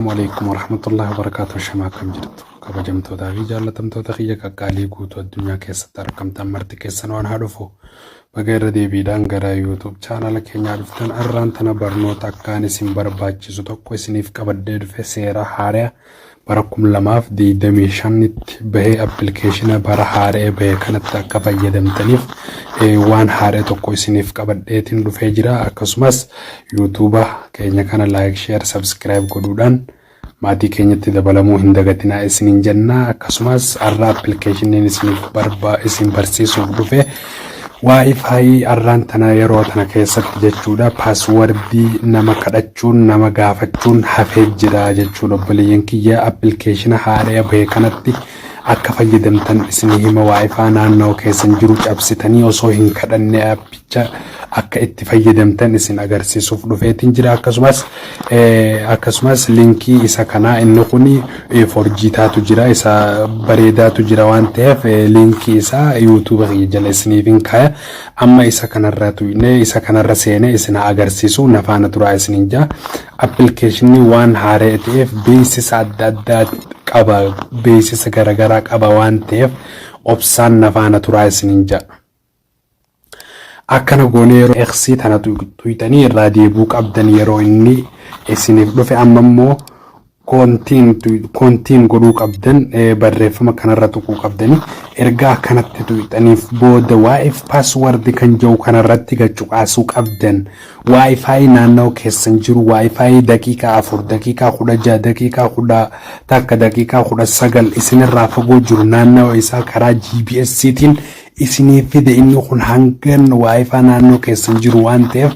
Assalamualaikum warahmatullahi wabarakatuh. Shamaakam jirtu kabajamtootaa fi jaallatamtoota kiyya qaqqaalii guutuu addunyaa keessatti argamtan marti keessan waan haa dhufu baga irra deebiidhaan gara YouTube chaanala keenyaa dhuftan arraan tana barnoota akkaan isin barbaachisu tokko isiniif qabadhee dhufe seera haaraa bara 2025tti bahee appilikeeshina bara haaraa bahee kanatti akka fayyadamtaniif waan haaraa tokko isiniif qabadheetiin dhufee jira. Akkasumas YouTube keenya kana like share subscribe godhuudhaan maatii keenyatti dabalamuu hin dagatinaa isiniin jenna. Akkasumas arra appilikeeshiniin isin barsiisuuf dhufe Wi-Fi arraan tana yeroo tana keessatti jechuudha passwordii nama kadhachuun nama gaafachuun hafee jira jechuudha. Obboleeyyan kiyya appilikeeshina haaraa bahee kanatti akka fayyadamtan isin hima. Wi-Fi naannoo keessan jiru cabsitanii osoo hin kadhanne appicha akka itti fayyadamtan isin agarsiisuuf dhufeetiin jira. Akkasumas linkii isa kanaa inni kuni 4G taatu jira, isa bareedaatu jira waan ta'eef linkii isaa YouTube jala isiniif hin kaaya. Amma isa kanarra tuyne isa kanarra seene isin agarsiisu nafaana turaa isiniin jaa. Appilikeeshinni waan haaraa ta'eef beeksisa adda addaa qaba, beeksisa garaagaraa qaba waan ta'eef obsaan nafaana turaa isiniin jaa. Akkana goone yeroo eegsii tana tuytanii irraa deebuu qabdan yeroo inni isiniif dhufe amma immoo kontiin godhuu qabdan barreeffama kanarra tuquu qabdani erga akkanatti tuytaniif booda Wi-Fi password kan jiru kanarratti gachuqaasuu qabdan. Wi-Fi naannoo keessan jiru Wi-Fi daqiiqaa 4 daqiiqaa 16 daqiiqaa 10 takka daqiiqaa 19 isinirraa fagoo jiru naannoo isaa karaa GPS-tiin isiniif fide inni kun hangan Wi-Fi naannoo keessan jiru waan ta'eef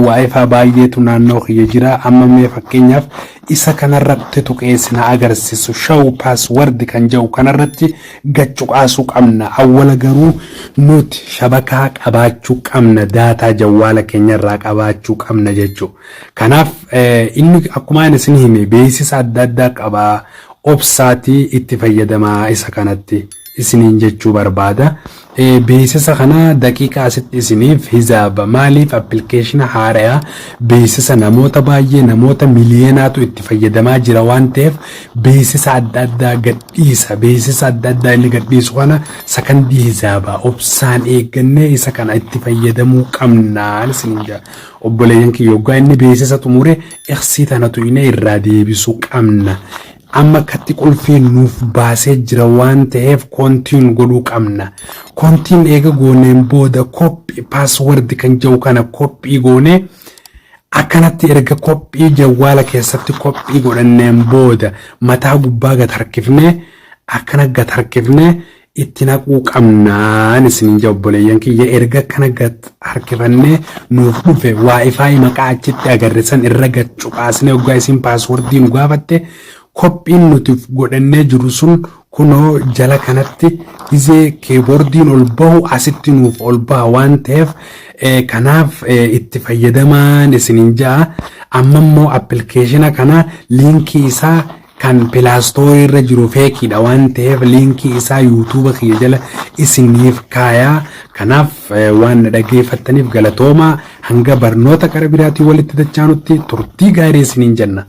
Wi-Fi baay'eetu naannoo kiyya jira. Amma mee fakkeenyaaf isa kanarratti tuqee sina agarsiisu show password kan jiru kanarratti gachuqaasuu qabna. Awwala garuu nuti shabakaa qabaachuu qabna, daataa jawwaala keenyarraa qabaachuu qabna jechuudha. Kanaaf inni akkuma isin hime beeksisa adda addaa qaba. Obsaatii itti fayyadamaa isa kanatti isiniin jechuu barbaada. Beeksisa kana daqiiqaa asitti isiniif hisaaba. Maaliif appilikeeshina haaraa beeksisa namoota baay'ee namoota miliyoonaatu itti fayyadamaa jira waan ta'eef beeksisa adda addaa gadhiisa. Beeksisa adda addaa inni gadhiisu kana sakandii hisaaba obsaan eeggannee isa kana itti fayyadamuu qabna isiniin jaa. Obboleeyyan kiyya yoggaa inni beeksisa xumure eegsii tana tuyne irraa deebisuu qabna. Amma katti qulfiin nuuf baasee jira waan ta'eef kontiin godhuu qabna. Kontiin eega gooneen booda koppii password kan jiru kana koppii goone akkanatti erga koppii jawwaala keessatti koppii godhanneen booda mataa gubbaa gad harkifne akkana gad harkifne itti naquu qabnaan isiniin jaa. Obboleeyyan kiyya erga akkana gad harkifannee nuuf dhufe Wi-Fi maqaa achitti agarsiisan irra gad cuqaasne yoggaa isin passwordii nu gaafatte koppiin nuti godhannee jiru sun kunoo jala kanatti izee keyboardiin ol bahu asitti nuuf ol baha waan ta'eef kanaaf itti fayyadamaan isiniin jaa. Amma immoo appilikeeshina kana liinkii isaa kan pilaastoorii irra jiru feekiidha waan ta'eef liinkii isaa YouTube kiyya jala isiniif kaayaa. Kanaaf waan dhageeffattaniif galatooma. Hanga barnoota gara biraatii walitti dachaanutti turtii gaarii isiniin jenna.